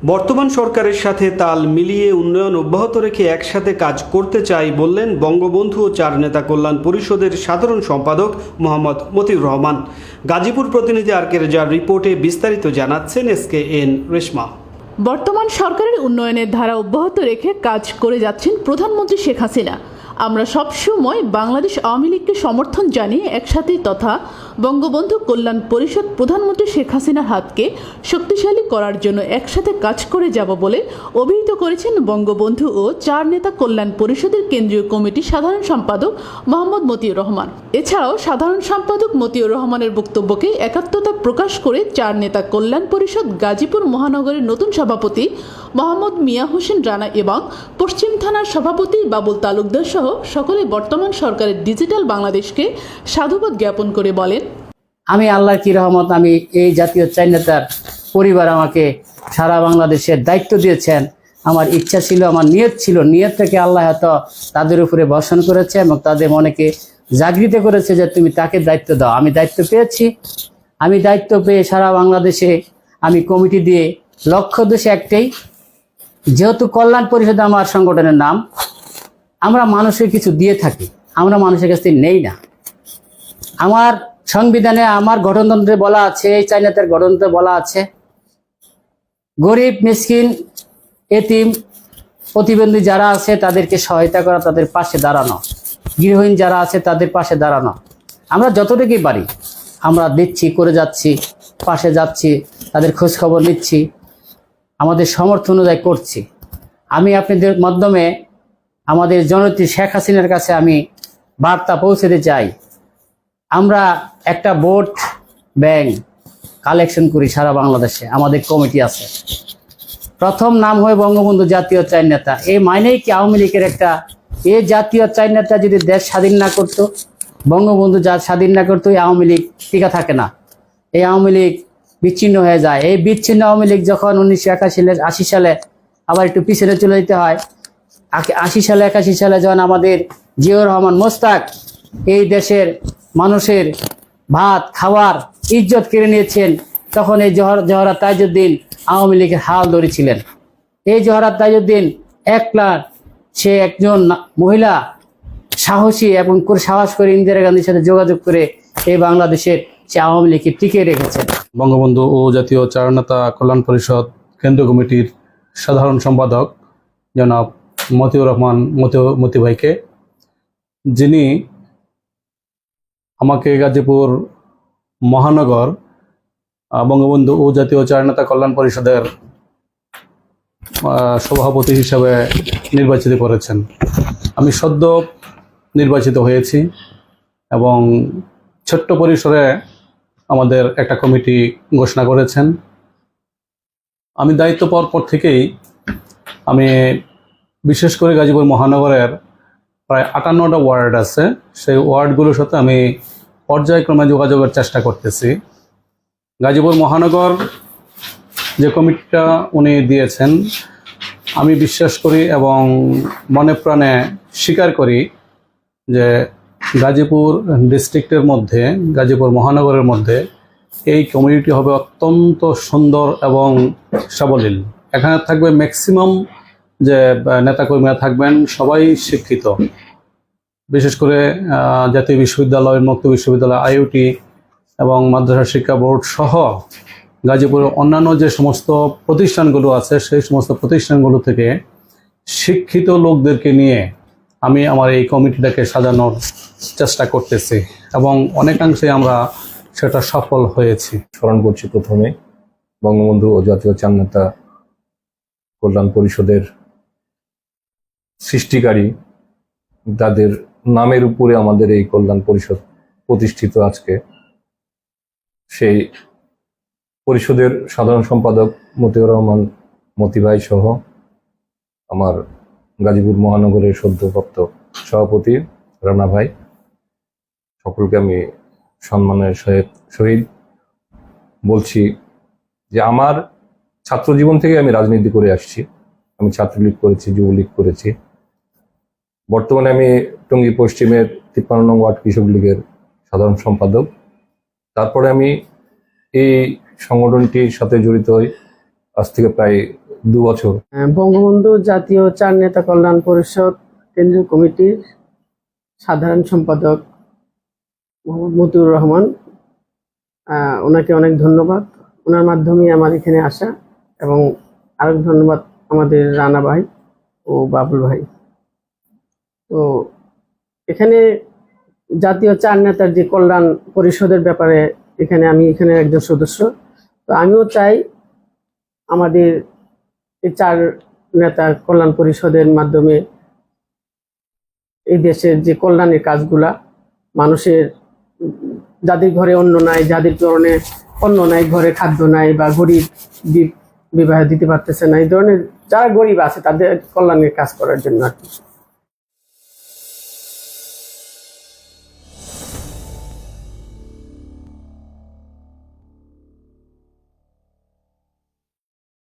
বর্তমান সরকারের সাথে তাল মিলিয়ে উন্নয়ন অব্যাহত রেখে একসাথে কাজ করতে চাই বললেন বঙ্গবন্ধু ও চার নেতা কল্যাণ পরিষদের সাধারণ সম্পাদক মোহাম্মদ মতিউর রহমান। গাজীপুর প্রতিনিধি আর কে রেজার রিপোর্টে বিস্তারিত জানাচ্ছেন SKN রেশমা। বর্তমান সরকারের উন্নয়নের ধারা অব্যাহত রেখে কাজ করে যাচ্ছেন প্রধানমন্ত্রী শেখ হাসিনা। আমরা সবসময় বাংলাদেশ আওয়ামী লীগকে সমর্থন জানিয়ে একসাথে তথা বঙ্গবন্ধু কল্যাণ পরিষদ প্রধানমন্ত্রী শেখ হাসিনার হাতকে শক্তিশালী করার জন্য একসাথে কাজ করে যাব বলে অভিহিত করেছেন বঙ্গবন্ধু ও চার নেতা কল্যাণ পরিষদের কেন্দ্রীয় কমিটির সাধারণ সম্পাদক মোহাম্মদ মতিউর রহমান। এছাড়াও সাধারণ সম্পাদক মতিউর রহমানের বক্তব্যকে একাত্মতা প্রকাশ করে চার নেতা কল্যাণ পরিষদ গাজীপুর মহানগরের নতুন সভাপতি মোহাম্মদ মিয়া হোসেন রানা এবং পশ্চিম থানার সভাপতি বাবুল তালুকদার সহ সকলে বর্তমান সরকারের ডিজিটাল বাংলাদেশকে সাধুবাদ জ্ঞাপন করে বলেন, আমি আল্লাহর কি রহমত, আমি এই জাতীয় চার নেতার পরিবার আমাকে সারা বাংলাদেশের দায়িত্ব দিয়েছেন। আমার ইচ্ছা ছিল, আমার নিয়ত ছিল, নিয়ত থেকে আল্লাহ হয়তো তাদের উপরে বর্ষণ করেছে এবং তাদের মনেকে জাগৃত করেছে যে তুমি তাকে দায়িত্ব দাও। আমি দায়িত্ব পেয়েছি। আমি দায়িত্ব পেয়ে সারা বাংলাদেশে আমি কমিটি দিয়ে লক্ষ্য উদ্দেশ্য একটাই, যেহেতু কল্যাণ পরিষদ আমার সংগঠনের নাম, আমরা মানুষের কিছু দিয়ে থাকি, আমরা মানুষের কাছ থেকে নেই না। আমার সংবিধানে, আমার গঠনতন্ত্রে বলা আছে, এই চার নেতার গঠনতন্ত্রে বলা আছে, গরিব মিসকিন এতিম প্রতিবন্ধী যারা আছে তাদেরকে সহায়তা করা, তাদের পাশে দাঁড়ানো, গৃহহীন যারা আছে তাদের পাশে দাঁড়ানো। আমরা যতটুকুই পারি আমরা দিচ্ছি, করে যাচ্ছি, পাশে যাচ্ছি, তাদের খোঁজ খবর নিচ্ছি, আমাদের সমর্থন অনুযায়ী করছি। আমি আপনাদের মাধ্যমে আমাদের জননেত্রী শেখ হাসিনার কাছে আমি বার্তা পৌঁছাতে চাই, আমরা একটা ভোট ব্যাংক কালেকশন করি সারা বাংলাদেশে, আমাদের কমিটি আছে। প্রথম নাম হয় বঙ্গবন্ধু জাতীয় চার নেতা। এই মানেই কি আওয়ামী লীগের একটা, এই জাতীয় চার নেতা যদি দেশ স্বাধীন না করতো, বঙ্গবন্ধু যা স্বাধীন না করতো, এই আওয়ামী লীগ টিকা থাকে না, এই আওয়ামী লীগ বিচ্ছিন্ন হয়ে যায়। এই বিচ্ছিন্ন আওয়ামী লীগ যখন 1981 সালে আবার একটু পিছনে চলে যেতে হয়, 81 সালে যখন আমাদের জিয়াউর রহমান মোস্তাক এই দেশের মানুষের ভাত খাওয়ার ইজ্জত কেড়ে নিয়েছেন, তখন এই জহরা তাজউদ্দিন আওয়ামী লীগের হাল ধরেছিলেন। এই জহরা তাজউদ্দিন একলা, সে একজন মহিলা, সাহসী এবং সাহস করে ইন্দিরা গান্ধীর সাথে যোগাযোগ করে এই বাংলাদেশের সে আওয়ামী লীগকে টিকিয়ে রেখেছেন। বঙ্গবন্ধু ও জাতীয় চার নেতা কল্যাণ পরিষদ কেন্দ্রীয় কমিটির সাধারণ সম্পাদক জনাব মতিউর রহমান মতি ভাইকে, যিনি আমাকে গাজীপুর মহানগর বঙ্গবন্ধু ও জাতীয় চার নেতা কল্যাণ পরিষদের সভাপতি হিসাবে নির্বাচিত করেছেন। আমি সদ্য নির্বাচিত হয়েছি এবং ছোট্ট পরিসরে আমাদের একটা কমিটি ঘোষণা করেছেন। আমি দায়িত্ব পাওয়ার পর থেকেই আমি বিশেষ করে গাজীপুর মহানগরের প্রায় 58টা ওয়ার্ড আছে, সেই ওয়ার্ডগুলোর সাথে আমি পর্যায়ক্রমে যোগাযোগের চেষ্টা করতেছি। গাজীপুর মহানগর যে কমিটিটা উনি দিয়েছেন, আমি বিশ্বাস করি এবং মনে প্রাণে স্বীকার করি যে গাজীপুর ডিস্ট্রিক্টের মধ্যে, গাজীপুর মহানগরের মধ্যে এই কমিউনিটি হবে অত্যন্ত সুন্দর এবং সাবলীল। এখানে থাকবে ম্যাক্সিমাম যে নেতাকর্মীরা থাকবেন সবাই শিক্ষিত, বিশেষ করে জাতীয় বিশ্ববিদ্যালয়, মুক্ত বিশ্ববিদ্যালয়, IUT এবং মাদ্রাসা শিক্ষা বোর্ড সহ গাজীপুরের অন্যান্য যে সমস্ত প্রতিষ্ঠানগুলো আছে সেই সমস্ত প্রতিষ্ঠানগুলো থেকে শিক্ষিত লোকদেরকে নিয়ে আমি আমার এই কমিটিটাকে সাজানোর চেষ্টা করতেছি এবং অনেকাংশে আমরা সেটা সফল হয়েছি। স্মরণ করছি প্রথমে বঙ্গবন্ধু ও জাতীয় চার নেতা কল্যাণ পরিষদের সৃষ্টিকারী, তাদের নামের উপরে আমাদের এই কল্যাণ পরিষদ প্রতিষ্ঠিত। আজকে সেই পরিষদের সাধারণ সম্পাদক মতিউর রহমান মতি ভাই সহ আমার গাজীপুর মহানগরের সদ্যপ্রাপ্ত সভাপতি রানা ভাই, সকলকে আমি সম্মানের সহিত বলছি যে আমার ছাত্র জীবন থেকে আমি রাজনীতি করে আসছি। আমি ছাত্রলীগ করেছি, যুবলীগ করেছি। বর্তমানে আমি টঙ্গী পশ্চিমের 53 নং ওয়ার্ড কৃষক লীগের সাধারণ সম্পাদক। তারপরে আমি এই সংগঠনটির সাথে জড়িত হই আজ থেকে প্রায় বছর। বঙ্গবন্ধু জাতীয় চার নেতা কল্যাণ পরিষদ কেন্দ্রীয় কমিটির সাধারণ সম্পাদক মোহাম্মদ মতিউর রহমান, ওনাকে অনেক ধন্যবাদ। ওনার মাধ্যমে আমার এখানে আসা, এবং আরেক ধন্যবাদ আমাদের রানা ভাই ও বাবুল ভাই। তো এখানে জাতীয় চার নেতার যে কল্যাণ পরিষদের ব্যাপারে আমি এখানে একজন সদস্য। তো আমিও চাই আমাদের এই চার নেতা কল্যাণ পরিষদের মাধ্যমে এই দেশের যে কল্যাণের কাজগুলা, মানুষের যাদের ঘরে অন্ন নাই, যাদের ধরনের অন্ন নাই, ঘরে খাদ্য নাই, বা গরিব বিবাহ দিতে পারতেছে না, এই ধরনের যারা গরিব আছে তাদের কল্যাণের কাজ করার জন্য আর কি।